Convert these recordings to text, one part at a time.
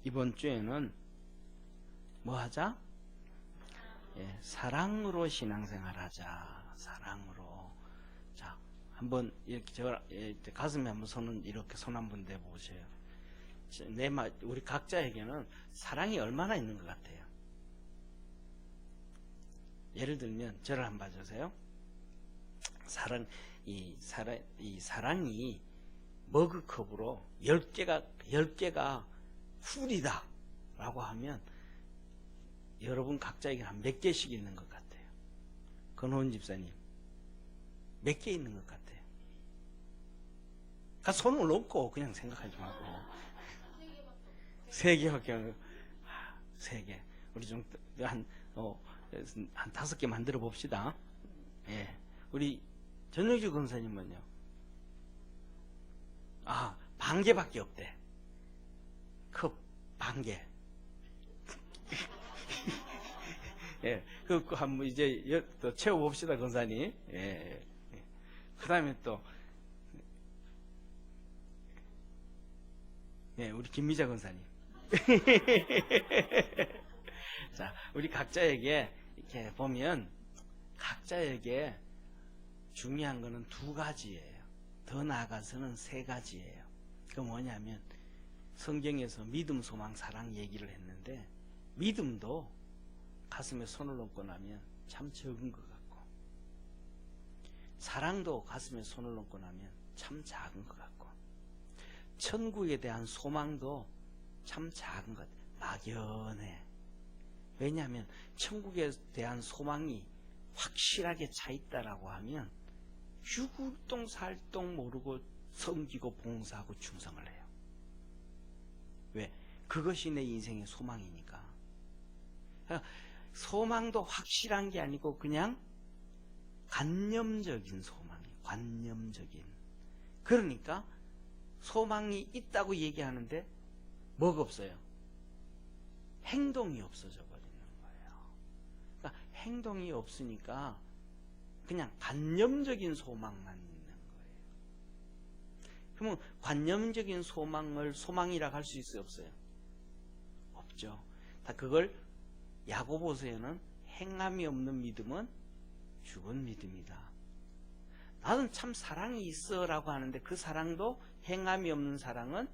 이번 주에는 뭐 하자? 예, 사랑으로 신앙생활 하자. 사랑으로. 자, 한번 이렇게 가슴에 한번 이렇게 손 한번 대보세요. 우리 각자에게는 사랑이 얼마나 있는 것 같아요? 예를 들면 저를 한번 봐주세요. 이 사랑이 머그컵으로 10개가 풀이다 라고 하면 여러분 각자에게 한 몇 개씩 있는 것 같아요? 권호원 집사님 몇 개 있는 것 같아요? 손을 놓고 그냥 생각하지 말고 3개밖에 안 3개. 우리 좀 한 5개 만들어 봅시다. 예. 우리 전영주 권사님은요? 반 개밖에 없대. 컵 반 개. 예. 그거 한번 이제 또 채워봅시다, 권사님. 예. 그 다음에 또, 예, 우리 김미자 권사님. 자, 우리 각자에게 이렇게 보면 각자에게 중요한 거는 2가지예요. 더 나아가서는 3가지예요. 그 뭐냐면 성경에서 믿음, 소망, 사랑 얘기를 했는데 믿음도 가슴에 손을 놓고 나면 참 적은 것 같고 사랑도 가슴에 손을 놓고 나면 참 작은 것 같고 천국에 대한 소망도 참 작은 것 같아요. 막연해. 왜냐하면 천국에 대한 소망이 확실하게 차 있다라고 하면 죽을 똥 살 똥 모르고 섬기고 봉사하고 충성을 해요. 왜? 그것이 내 인생의 소망이니까. 소망도 확실한 게 아니고 그냥 관념적인 소망이에요. 관념적인. 그러니까 소망이 있다고 얘기하는데 뭐가 없어요? 행동이 없어져 버리는 거예요. 그러니까 행동이 없으니까 그냥 관념적인 소망만 있는 거예요. 그러면 관념적인 소망을 소망이라고 할 수 있어요? 없어요? 없죠. 다 그걸 야고보서에는 행함이 없는 믿음은 죽은 믿음이다. 나는 참 사랑이 있어 라고 하는데 그 사랑도 행함이 없는 사랑은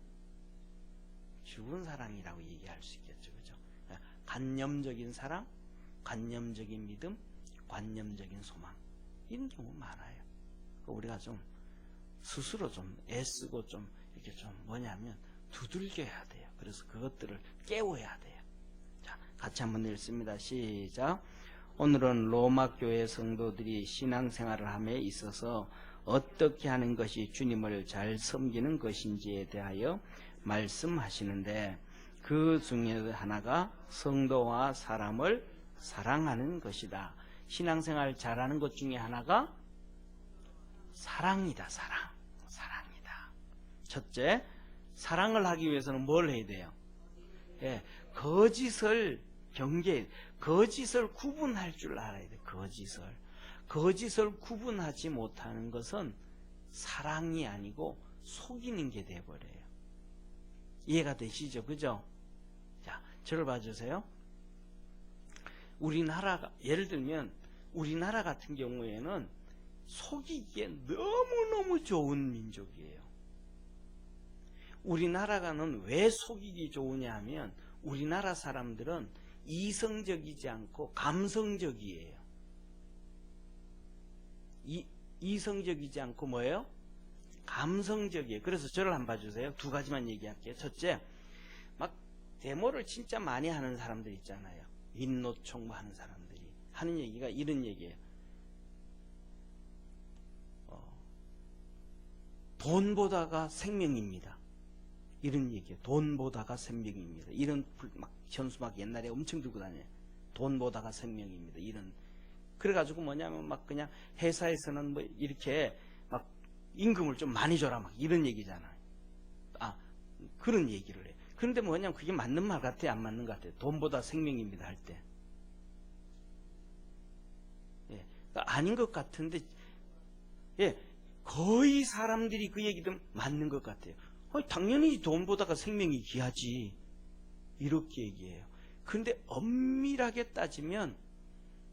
죽은 사랑이라고 얘기할 수 있겠죠. 그죠? 관념적인 사랑, 관념적인 믿음, 관념적인 소망. 이런 경우 많아요. 우리가 좀 스스로 좀 애쓰고 좀 이렇게 좀 뭐냐면 두들겨야 돼요. 그래서 그것들을 깨워야 돼요. 자, 같이 한번 읽습니다. 시작. 오늘은 로마 교회 성도들이 신앙생활을 함에 있어서 어떻게 하는 것이 주님을 잘 섬기는 것인지에 대하여 말씀하시는데 그 중에 하나가 성도와 사람을 사랑하는 것이다. 신앙생활 잘하는 것 중에 하나가 사랑이다. 사랑이다. 첫째, 사랑을 하기 위해서는 뭘 해야 돼요? 예, 거짓을 구분할 줄 알아야 돼요. 거짓을 구분하지 못하는 것은 사랑이 아니고 속이는 게 돼버려요. 이해가 되시죠? 그죠? 자, 저를 봐주세요. 예를 들면 우리나라 같은 경우에는 속이기에 너무너무 좋은 민족이에요. 우리나라가는 왜 속이기 좋으냐 하면 우리나라 사람들은 이성적이지 않고 감성적이에요. 이성적이지 않고 뭐예요? 감성적이에요. 그래서 저를 한번 봐주세요. 2가지만 얘기할게요. 첫째, 막 데모를 진짜 많이 하는 사람들 있잖아요. 민노총무 하는 사람들이 하는 얘기가 이런 얘기예요. 돈보다가 생명입니다. 이런 얘기예요. 돈보다가 생명입니다. 이런 현수 막 옛날에 엄청 들고 다녀요. 돈보다가 생명입니다. 이런. 그래가지고 뭐냐면 막 그냥 회사에서는 뭐 이렇게 막 임금을 좀 많이 줘라 막 이런 얘기잖아요. 그런 얘기를 해요. 그런데 뭐냐면 그게 맞는 말 같아요? 안 맞는 것 같아요? 돈보다 생명입니다 할 때. 예. 그러니까 아닌 것 같은데, 예. 거의 사람들이 그 얘기 들으면 맞는 것 같아요. 당연히 돈보다가 생명이 귀하지. 이렇게 얘기해요. 그런데 엄밀하게 따지면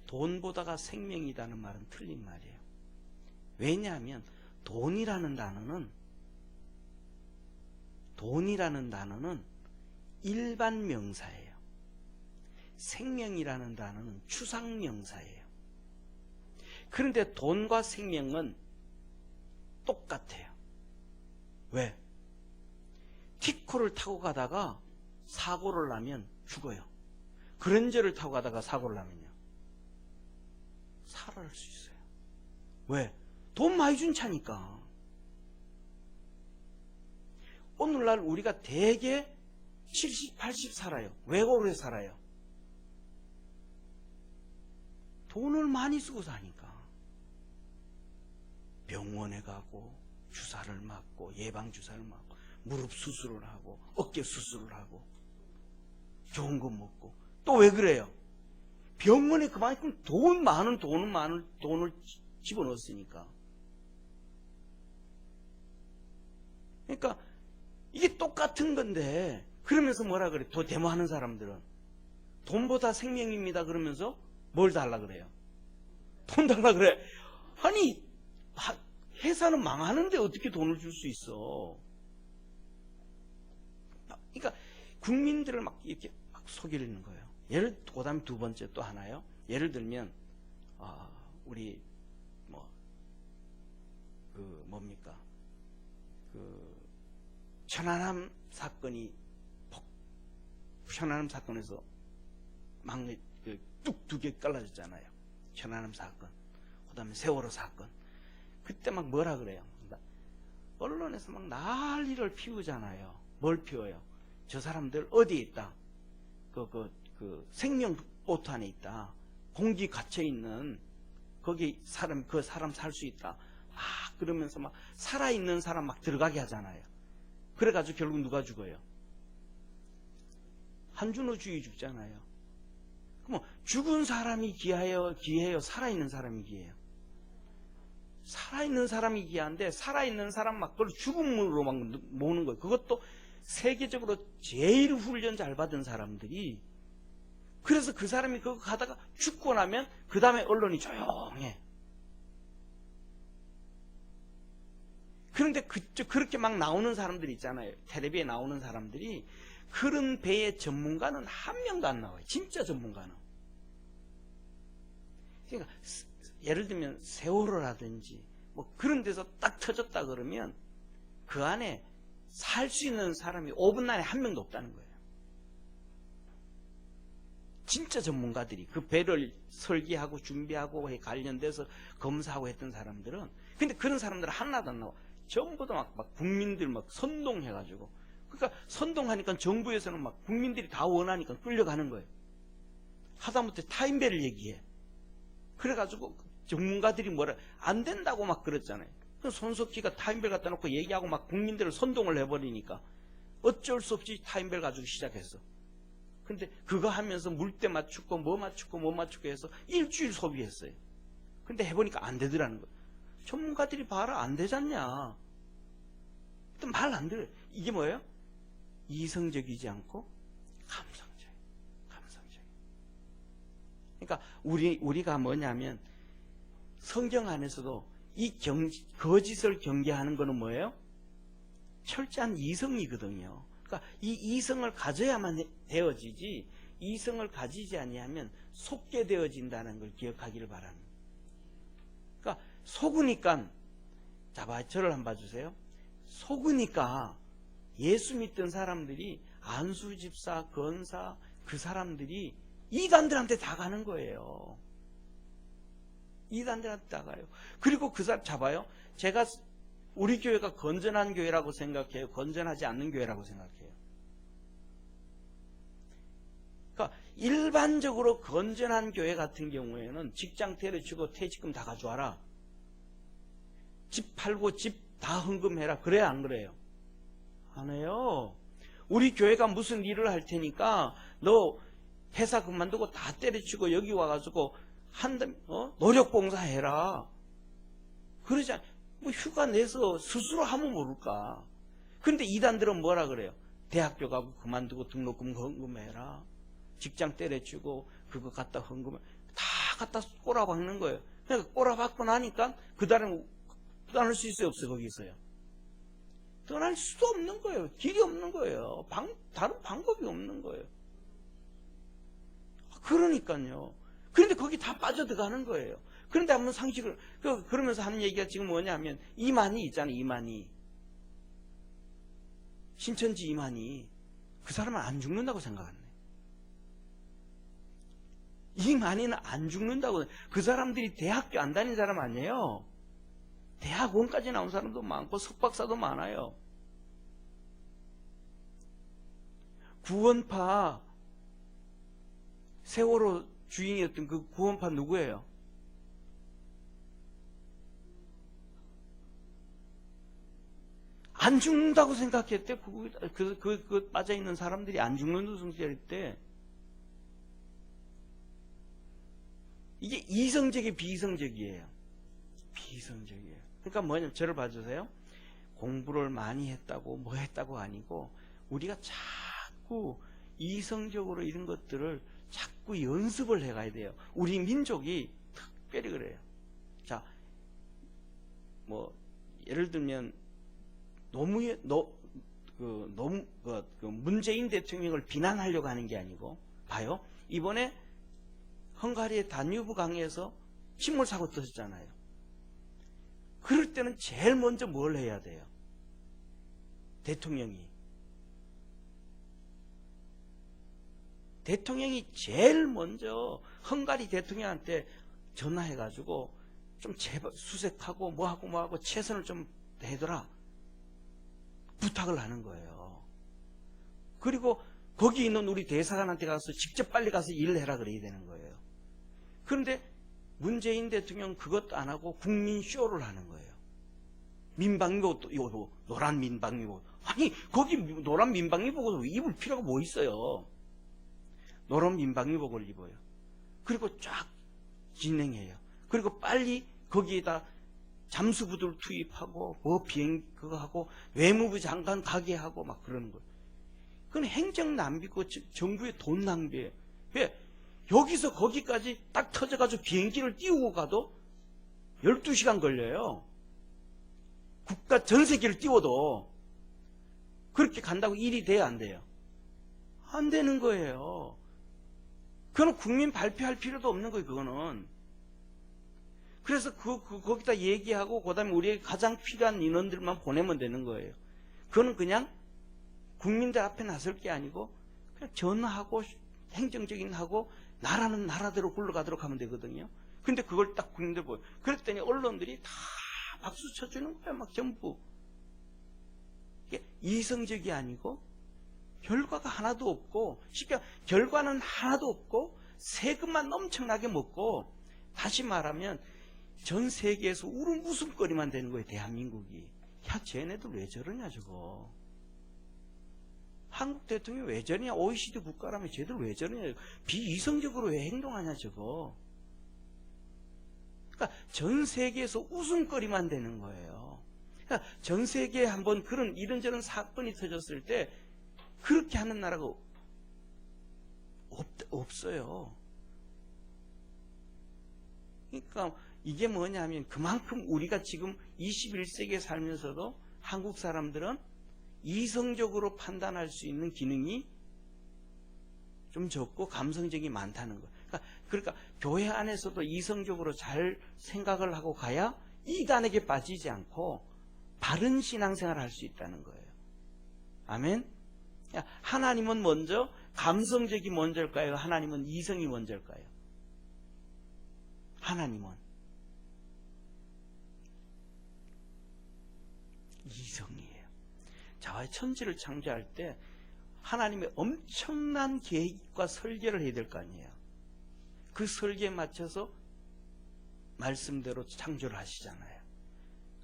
돈보다가 생명이라는 말은 틀린 말이에요. 왜냐하면 돈이라는 단어는 일반 명사예요. 생명이라는 단어는 추상 명사예요. 그런데 돈과 생명은 똑같아요. 왜? 티코를 타고 가다가 사고를 나면 죽어요. 그랜저를 타고 가다가 사고를 나면요, 살아날 수 있어요. 왜? 돈 많이 준 차니까. 오늘날 우리가 대개 70, 80 살아요. 왜 오래 살아요? 돈을 많이 쓰고 사니까. 병원에 가고 주사를 맞고 예방주사를 맞고 무릎 수술을 하고 어깨 수술을 하고 좋은 거 먹고. 또 왜 그래요? 병원에 그만큼 많은 돈을 집어넣었으니까. 그러니까 이게 똑같은 건데, 그러면서 뭐라 그래? 더 데모하는 사람들은 돈보다 생명입니다 그러면서 뭘 달라 그래요? 돈 달라 그래. 아니, 회사는 망하는데 어떻게 돈을 줄 수 있어? 그러니까 국민들을 막 이렇게 막 속이는 거예요. 그 다음에 두 번째 또 하나요. 예를 들면 우리 뭡니까? 천안함 사건에서 막내 뚝 두 개 깔라졌잖아요. 천안함 사건, 그 다음에 세월호 사건. 그때 막 뭐라 그래요? 언론에서 막 난리를 피우잖아요. 뭘 피워요? 저 사람들 어디에 있다? 생명보트 안에 있다. 공기 갇혀 있는 거기 그 사람 살 수 있다. 그러면서 막 살아있는 사람 막 들어가게 하잖아요. 그래가지고 결국 누가 죽어요? 한준호 주의 죽잖아요. 그럼 죽은 사람이 귀해요? 살아있는 사람이 귀해요? 살아있는 사람이 귀한데, 살아있는 사람 막 그걸 죽음으로 막 모으는 거예요. 그것도 세계적으로 제일 훈련 잘 받은 사람들이. 그래서 그 사람이 그거 가다가 죽고 나면 그 다음에 언론이 조용해. 그런데 그렇게 막 나오는 사람들이 있잖아요. 텔레비에 나오는 사람들이. 그런 배의 전문가는 한 명도 안 나와요. 진짜 전문가는. 그러니까 예를 들면 세월호라든지 뭐 그런 데서 딱 터졌다 그러면 그 안에 살 수 있는 사람이 5분 안에 한 명도 없다는 거예요. 진짜 전문가들이 그 배를 설계하고 준비하고 관련돼서 검사하고 했던 사람들은. 근데 그런 사람들은 하나도 안 나와. 전부 다 막 국민들 막 선동해가지고. 그러니까 선동하니까 정부에서는 막 국민들이 다 원하니까 끌려가는 거예요. 하다못해 타임벨을 얘기해. 그래가지고 전문가들이 안 된다고 막 그랬잖아요. 손석희가 타임벨 갖다 놓고 얘기하고 막 국민들을 선동을 해버리니까 어쩔 수 없이 타임벨 가지고 시작했어. 근데 그거 하면서 물때 맞추고 뭐 맞추고 해서 일주일 소비했어요. 근데 해보니까 안 되더라는 거예요. 전문가들이 봐라, 안 되잖냐. 말 안 들어요. 이게 뭐예요? 이성적이지 않고 감성적. 그러니까 우리가 뭐냐면 성경 안에서도 이 거짓을 경계하는 거는 뭐예요? 철저한 이성이거든요. 그러니까 이 이성을 가져야만 되어지지, 이성을 가지지 아니하면 속게 되어진다는 걸 기억하기를 바랍니다. 그러니까 속으니까, 저를 한번 봐주세요. 속으니까 예수 믿던 사람들이, 안수 집사, 권사, 그 사람들이 이단들한테 다 가는 거예요. 이단들한테 다 가요. 그리고 그 사람 잡아요. 제가 우리 교회가 건전한 교회라고 생각해요? 건전하지 않는 교회라고 생각해요? 그러니까 일반적으로 건전한 교회 같은 경우에는 직장 때려치고 퇴직금 다 가져와라. 집 팔고 집 다 헌금해라. 그래야 안 그래요? 안 해요. 우리 교회가 무슨 일을 할 테니까 너 회사 그만두고 다 때려치고 여기 와가지고 노력봉사해라. 그러지 않아요. 휴가 내서 스스로 하면 모를까. 그런데 이단들은 뭐라 그래요? 대학교 가고 그만두고 등록금 헌금해라. 직장 때려주고 그거 갖다 헌금해. 다 갖다 꼬라박는 거예요. 그러니까 꼬라박고 나니까 그 다음에 떠날 수 있어요, 없어요, 거기서요? 떠날 수도 없는 거예요. 길이 없는 거예요. 다른 방법이 없는 거예요. 그러니까요. 그런데 거기 다 빠져들어가는 거예요. 그런데 한번 상식을, 그러면서 하는 얘기가 지금 뭐냐면, 이만희 있잖아요, 이만희. 신천지 이만희. 그 사람은 안 죽는다고 생각하네. 이만희는 안 죽는다고. 그 사람들이 대학교 안 다닌 사람 아니에요. 대학원까지 나온 사람도 많고 석박사도 많아요. 구원파 세월호 주인이었던 그 구원파 누구예요? 안 죽는다고 생각했대. 그 빠져있는 사람들이 안 죽는 우승자일 이게 이성적이 비이성적이에요. 비이성적이에요. 그러니까 뭐냐면 저를 봐주세요. 공부를 많이 했다고 뭐 했다고 아니고 우리가 자꾸 이성적으로 이런 것들을 자꾸 연습을 해가야 돼요. 우리 민족이 특별히 그래요. 자, 뭐 예를 들면 문재인 대통령을 비난하려고 하는 게 아니고, 봐요. 이번에 헝가리의 다뉴브 강에서 침몰 사고 터졌잖아요. 그럴 때는 제일 먼저 뭘 해야 돼요? 대통령이 제일 먼저 헝가리 대통령한테 전화해가지고 좀 제발 수색하고 뭐하고 최선을 좀 해더라 부탁을 하는 거예요. 그리고 거기 있는 우리 대사관한테 가서 직접 빨리 가서 일을 해라 그래야 되는 거예요. 그런데 문재인 대통령 그것도 안 하고 국민쇼를 하는 거예요. 민방위복, 이거 노란 민방위복. 아니 거기 노란 민방위복을 입을 필요가 뭐 있어요. 노란 민방위복을 입어요. 그리고 쫙 진행해요. 그리고 빨리 거기에다 잠수부들 투입하고 뭐 비행 그거 하고 외무부 장관 가게 하고 막 그러는 거예요. 그건 행정 낭비고 정부의 돈 낭비예요. 왜? 여기서 거기까지 딱 터져가지고 비행기를 띄우고 가도 12시간 걸려요. 국가 전세기를 띄워도. 그렇게 간다고 일이 돼야 안 돼요? 안 되는 거예요. 그건 국민 발표할 필요도 없는 거예요, 그거는. 그래서 거기다 얘기하고, 그 다음에 우리에게 가장 필요한 인원들만 보내면 되는 거예요. 그거는 그냥 국민들 앞에 나설 게 아니고, 그냥 전화하고, 행정적인 하고, 나라는 나라대로 굴러가도록 하면 되거든요. 근데 그걸 딱 국민들 보여. 그랬더니 언론들이 다 박수 쳐주는 거야, 막 전부. 이게 이성적이 아니고, 결과가 하나도 없고, 쉽게 결과는 하나도 없고, 세금만 엄청나게 먹고, 다시 말하면, 전 세계에서 웃음거리만 되는 거예요, 대한민국이. 야, 쟤네들 왜 저러냐, 저거. 한국 대통령이 왜 저러냐, OECD 국가라면 쟤들 왜 저러냐, 비이성적으로 왜 행동하냐, 저거. 그러니까 전 세계에서 웃음거리만 되는 거예요. 그러니까 전 세계에 한번 그런 이런저런 사건이 터졌을 때 그렇게 하는 나라가 없어요. 그러니까 이게 뭐냐면 그만큼 우리가 지금 21세기에 살면서도 한국 사람들은 이성적으로 판단할 수 있는 기능이 좀 적고 감성적이 많다는 거예요. 그러니까 교회 안에서도 이성적으로 잘 생각을 하고 가야 이단에게 빠지지 않고 바른 신앙생활을 할 수 있다는 거예요. 아멘? 하나님은 먼저 감성적이 먼저일까요? 하나님은 이성이 먼저일까요? 하나님은 이성이에요. 자와의 천지를 창조할 때 하나님의 엄청난 계획과 설계를 해야 될 거 아니에요. 그 설계에 맞춰서 말씀대로 창조를 하시잖아요.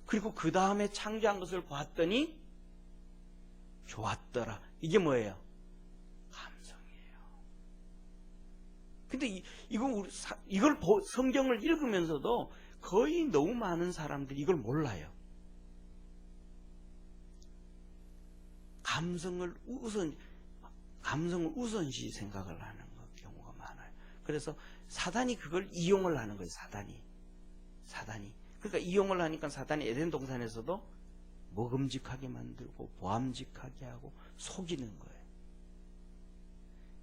그리고 그 다음에 창조한 것을 봤더니 좋았더라. 이게 뭐예요? 감성이에요. 근데 이걸 성경을 읽으면서도 거의 너무 많은 사람들이 이걸 몰라요. 감성을 우선시 생각을 하는 경우가 많아요. 그래서 사단이 그걸 이용을 하는 거예요. 사단이. 그러니까 이용을 하니까 사단이 에덴 동산에서도 먹음직하게 만들고 보암직하게 하고 속이는 거예요.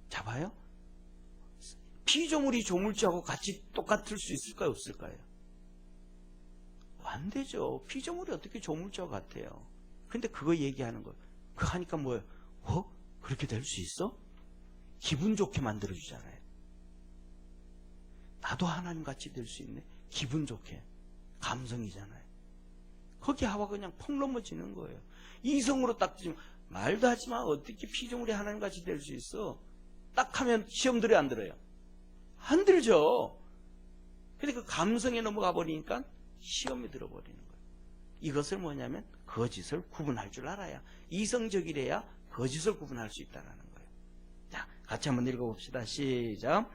자, 봐요. 피조물이 조물주하고 같이 똑같을 수 있을까요? 없을까요? 안 되죠. 피조물이 어떻게 조물주와 같아요? 근데 그거 얘기하는 거예요. 그거 하니까 뭐예요? 그렇게 될 수 있어? 기분 좋게 만들어주잖아요. 나도 하나님 같이 될 수 있네. 기분 좋게. 감성이잖아요. 거기 하와 그냥 펑 넘어지는 거예요. 이성으로 딱 지금 말도 하지 마. 어떻게 피조물이 하나님 같이 될 수 있어? 딱 하면 시험 들어요, 안 들어요? 안 들죠. 근데 그 감성에 넘어가 버리니까 시험에 들어버리는 거예요. 이것을 뭐냐면 거짓을 구분할 줄 알아야, 이성적이래야 거짓을 구분할 수 있다는 거예요. 자, 같이 한번 읽어봅시다. 시작.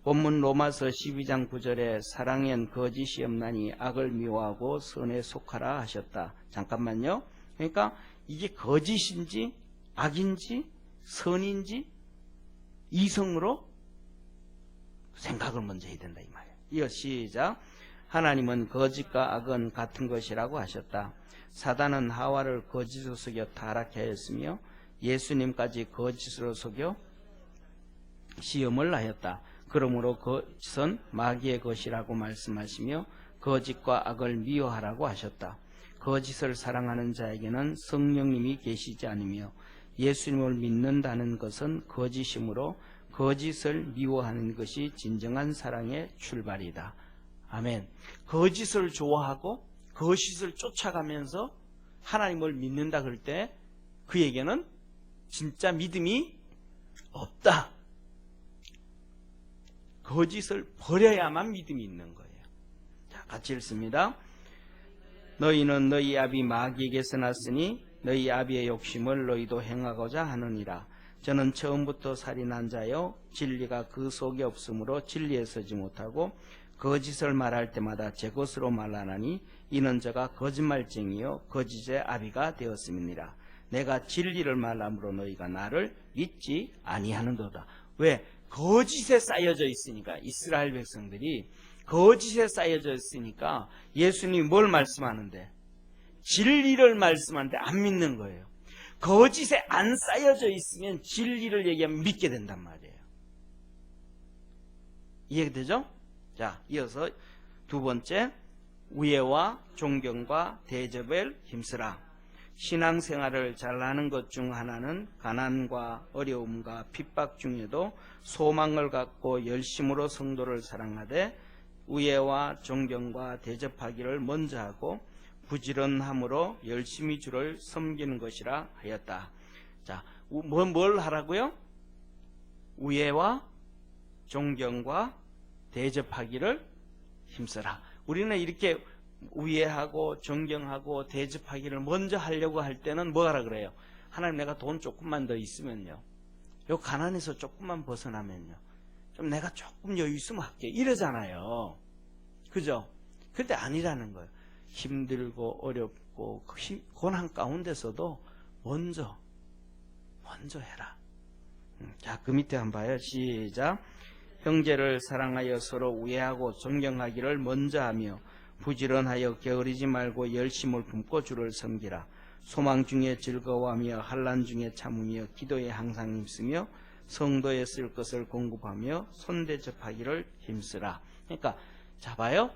본문 로마서 12장 9절에 사랑엔 거짓이 없나니 악을 미워하고 선에 속하라 하셨다. 잠깐만요. 그러니까 이게 거짓인지 악인지 선인지 이성으로 생각을 먼저 해야 된다 이 말이에요. 이어 시작. 하나님은 거짓과 악은 같은 것이라고 하셨다. 사단은 하와를 거짓으로 속여 타락케 하였으며 예수님까지 거짓으로 속여 시험을 하였다. 그러므로 거짓은 마귀의 것이라고 말씀하시며 거짓과 악을 미워하라고 하셨다. 거짓을 사랑하는 자에게는 성령님이 계시지 않으며 예수님을 믿는다는 것은 거짓이므로 거짓을 미워하는 것이 진정한 사랑의 출발이다. 아멘. 거짓을 좋아하고 거짓을 쫓아가면서 하나님을 믿는다 그럴 때 그에게는 진짜 믿음이 없다. 거짓을 버려야만 믿음이 있는 거예요. 자, 같이 읽습니다. 너희는 너희 아비 마귀에게서 났으니 너희 아비의 욕심을 너희도 행하고자 하느니라. 저는 처음부터 살인한 자요 진리가 그 속에 없으므로 진리에 서지 못하고 거짓을 말할 때마다 제 것으로 말하나니 이는 저가 거짓말쟁이요 거짓의 아비가 되었음이니라. 내가 진리를 말함으로 너희가 나를 믿지 아니하는도다. 왜? 거짓에 쌓여져 있으니까. 이스라엘 백성들이 거짓에 쌓여져 있으니까 예수님이 뭘 말씀하는데? 진리를 말씀하는데 안 믿는 거예요. 거짓에 안 쌓여져 있으면 진리를 얘기하면 믿게 된단 말이에요. 이해되죠? 자, 이어서 두 번째, 우애와 존경과 대접을 힘쓰라. 신앙생활을 잘하는 것 중 하나는 가난과 어려움과 핍박 중에도 소망을 갖고 열심으로 성도를 사랑하되 우애와 존경과 대접하기를 먼저 하고 부지런함으로 열심히 주를 섬기는 것이라 하였다. 자, 뭘 하라고요? 우애와 존경과 대접하기를 힘써라. 우리는 이렇게 우애하고 존경하고 대접하기를 먼저 하려고 할 때는 뭐 하라 그래요? 하나님, 내가 돈 조금만 더 있으면요, 요 가난에서 조금만 벗어나면요, 좀 내가 조금 여유 있으면 할게, 이러잖아요. 그죠? 근데 아니라는 거예요. 힘들고 어렵고 고난 가운데서도 먼저 해라. 자, 그 밑에 한번 봐요. 시작. 형제를 사랑하여 서로 우애하고 존경하기를 먼저 하며 부지런하여 게으르지 말고 열심을 품고 주를 섬기라. 소망 중에 즐거워하며 환난 중에 참으며 기도에 항상 힘쓰며 성도에 쓸 것을 공급하며 손대접하기를 힘쓰라. 그러니까 자, 봐요.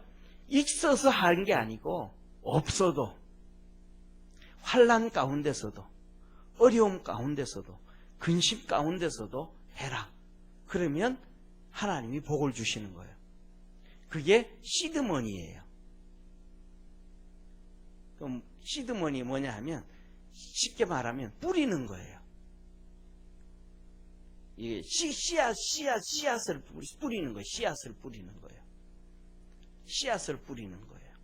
있어서 하는 게 아니고 없어도, 환난 가운데서도, 어려움 가운데서도, 근심 가운데서도 해라. 그러면 하나님이 복을 주시는 거예요. 그게 시드머니예요. 그럼 시드머니 뭐냐 하면 쉽게 말하면 뿌리는 거예요. 이게 씨앗을 뿌리는 거예요. 씨앗을 뿌리는 거예요. 씨앗을 뿌리는 거예요.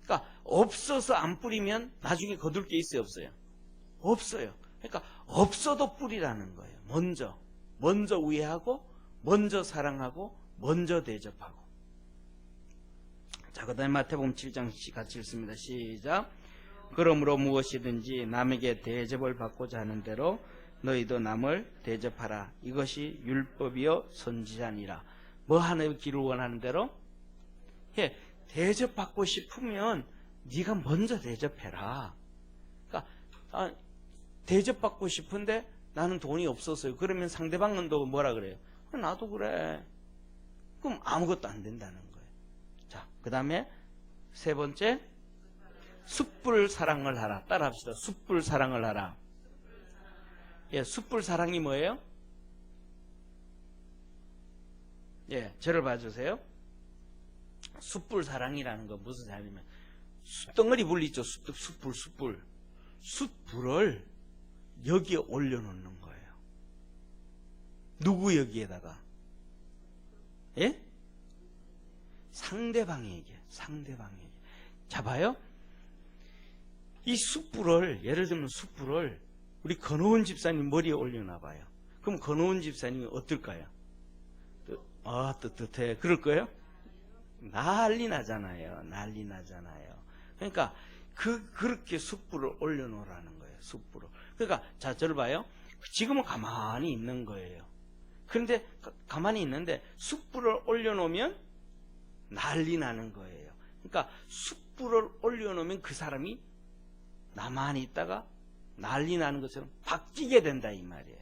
그러니까 없어서 안 뿌리면 나중에 거둘 게 있어요, 없어요? 없어요. 그러니까 없어도 뿌리라는 거예요. 먼저 우애하고, 먼저 사랑하고, 먼저 대접하고. 자, 그 다음에 마태복음 7장 같이 읽습니다. 시작. 그러므로 무엇이든지 남에게 대접을 받고자 하는 대로 너희도 남을 대접하라. 이것이 율법이요 선지자니라. 뭐 하는 길을 원하는 대로? 예, 대접받고 싶으면 네가 먼저 대접해라. 그러니까 대접받고 싶은데 나는 돈이 없었어요. 그러면 상대방은 또 뭐라 그래요? 나도 그래. 그럼 아무것도 안 된다는 거예요. 자, 그 다음에 세 번째, 숯불 사랑을 하라. 따라 합시다. 숯불 사랑을 하라. 예, 숯불 사랑이 뭐예요? 예, 저를 봐주세요. 숯불 사랑이라는 거 무슨 사람이면 숯덩어리 불 있죠. 숯불. 숯불을 여기에 올려놓는 거예요. 누구 여기에다가? 예? 상대방에게. 자, 봐요. 이 숯불을, 예를 들면 숯불을 우리 건호원 집사님 머리에 올려놔봐요. 그럼 건호원 집사님이 어떨까요? 뜨뜻해. 그럴 거예요? 난리 나잖아요. 그러니까 그렇게 숯불을 올려놓으라는 거예요. 숯불을. 그러니까 자, 저를 봐요. 지금은 가만히 있는 거예요. 그런데 가만히 있는데 숯불을 올려놓으면 난리 나는 거예요. 그러니까 숯불을 올려놓으면 그 사람이 나만히 있다가 난리 나는 것처럼 바뀌게 된다 이 말이에요.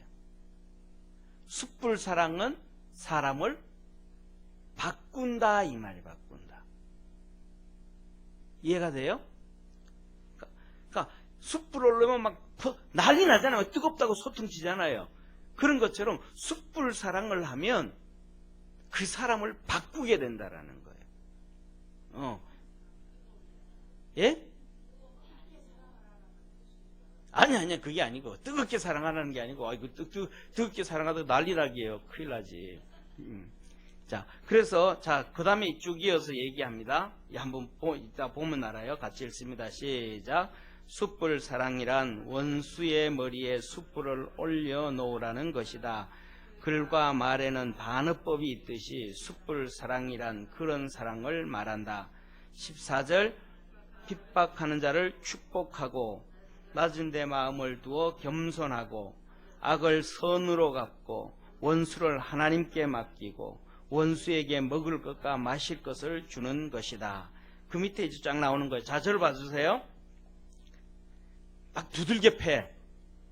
숯불 사랑은 사람을 바꾼다 이 말이 바꾼다. 이해가 돼요? 그러니까 숯불 올리면 막 난리 나잖아요. 뜨겁다고 소통치잖아요. 그런 것처럼 숯불 사랑을 하면 그 사람을 바꾸게 된다라는 거예요. 예? 아니 그게 아니고 뜨겁게 사랑하라는 게 아니고 이거 뜨겁게 사랑하다가 난리 나기에요. 큰일 나지. 자, 그래서 자, 그다음에 쭉 이어서 얘기합니다. 한번 이따 보면 알아요. 같이 읽습니다. 시작. 숯불 사랑이란 원수의 머리에 숯불을 올려 놓으라는 것이다. 글과 말에는 반어법이 있듯이 숯불 사랑이란 그런 사랑을 말한다. 14절. 핍박하는 자를 축복하고 낮은 데 마음을 두어 겸손하고 악을 선으로 갚고 원수를 하나님께 맡기고 원수에게 먹을 것과 마실 것을 주는 것이다. 그 밑에 이제 쫙 나오는 거예요. 자, 저를 봐주세요. 막 두들겨 패.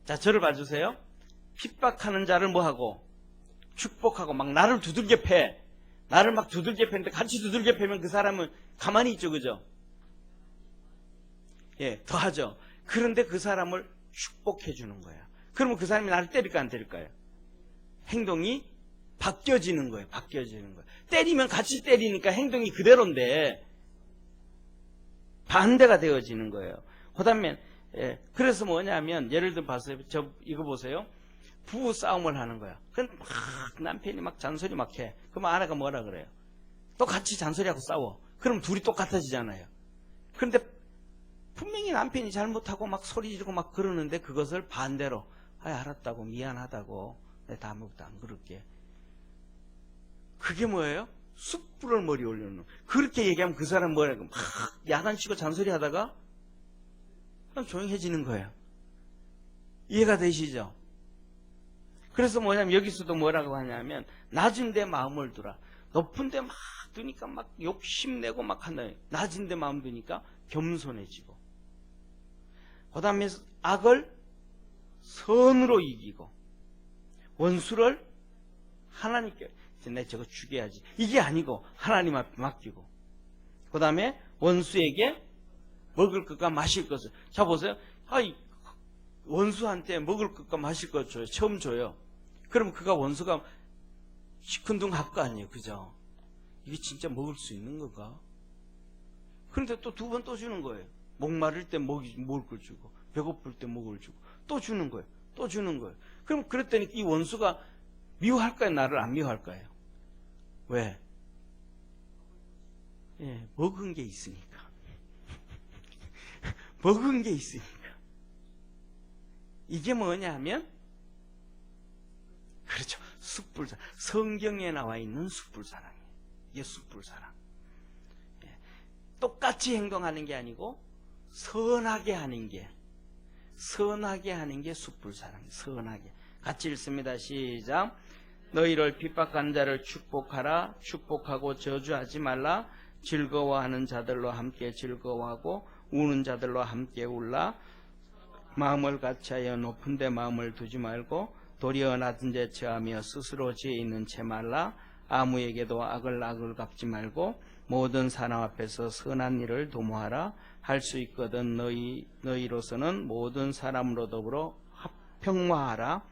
자, 저를 봐주세요. 핍박하는 자를 뭐하고? 축복하고 막 나를 두들겨 패. 나를 막 두들겨 패는데 같이 두들겨 패면 그 사람은 가만히 있죠. 그죠? 예, 더 하죠. 그런데 그 사람을 축복해 주는 거야. 그러면 그 사람이 나를 때릴까 안 때릴까요? 행동이 바뀌어지는 거예요. 때리면 같이 때리니까 행동이 그대로인데 반대가 되어지는 거예요. 그 다음에 그래서 뭐냐면 예를 들어 봤어요. 이거 보세요. 부부 싸움을 하는 거야. 그럼 막 남편이 막 잔소리 막 해. 그럼 아내가 뭐라 그래요? 또 같이 잔소리하고 싸워. 그럼 둘이 똑같아지잖아요. 그런데 분명히 남편이 잘못하고 막 소리 지르고 막 그러는데 그것을 반대로 알았다고 미안하다고 내가 아무것도 안 그럴게. 그게 뭐예요? 숯불을 머리에 올려놓는. 그렇게 얘기하면 그 사람 뭐라고 막 야단치고 잔소리 하다가 그냥 조용해지는 거예요. 이해가 되시죠? 그래서 뭐냐면 여기서도 뭐라고 하냐면 낮은 데 마음을 두라. 높은 데 막 두니까 막 욕심내고 막 한다. 낮은 데 마음 두니까 겸손해지고 그 다음에 악을 선으로 이기고 원수를 하나님께 내가 저거 죽여야지 이게 아니고 하나님 앞에 맡기고 그 다음에 원수에게 먹을 것과 마실 것을 자 보세요. 원수한테 먹을 것과 마실 것 줘요. 처음 줘요. 그럼 그가 원수가 시큰둥할 거 아니에요. 그죠? 이게 진짜 먹을 수 있는 건가? 그런데 또 두 번 또 주는 거예요. 목마를 때 먹을 걸 주고 배고플 때 먹을 주고 또 주는 거예요. 또 주는 거예요. 그럼 그랬더니 이 원수가 미워할까요? 나를 안 미워할까요? 왜? 예, 먹은 게 있으니까. 먹은 게 있으니까. 이게 뭐냐 하면 그렇죠. 숯불사랑. 성경에 나와 있는 숯불사랑이에요. 이게 숯불사랑. 예. 똑같이 행동하는 게 아니고 선하게 하는 게 숯불 사랑이에요. 선하게. 같이 읽습니다. 시작. 너희를 핍박한 자를 축복하라. 축복하고 저주하지 말라. 즐거워하는 자들로 함께 즐거워하고 우는 자들로 함께 울라. 마음을 같이하여 높은 데 마음을 두지 말고 도리어 낮은 데 처하며 스스로 지혜 있는 채 말라. 아무에게도 악을 갚지 말고 모든 사람 앞에서 선한 일을 도모하라. 할 수 있거든 너희로서는 모든 사람으로 더불어 평화하라.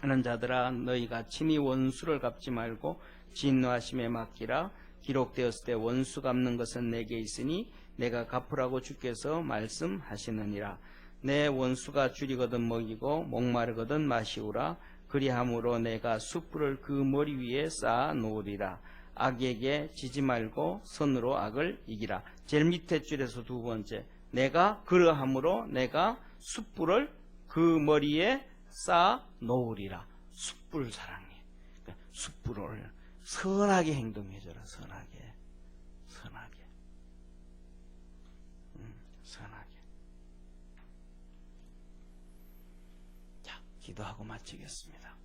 하는 자들아, 너희가 친히 원수를 갚지 말고 진노하심에 맡기라. 기록되었을 때 원수 갚는 것은 내게 있으니 내가 갚으라고 주께서 말씀하시느니라. 내 원수가 줄이거든 먹이고 목마르거든 마시우라. 그리함으로 내가 숯불을 그 머리 위에 쌓아 놓으리라. 악에게 지지 말고 선으로 악을 이기라. 제일 밑에 줄에서 두 번째, 내가 그러함으로 내가 숯불을 그 머리에 쌓아 놓으리라. 숯불 사랑해. 그러니까 숯불을 선하게 행동해줘라. 선하게. 자, 기도하고 마치겠습니다.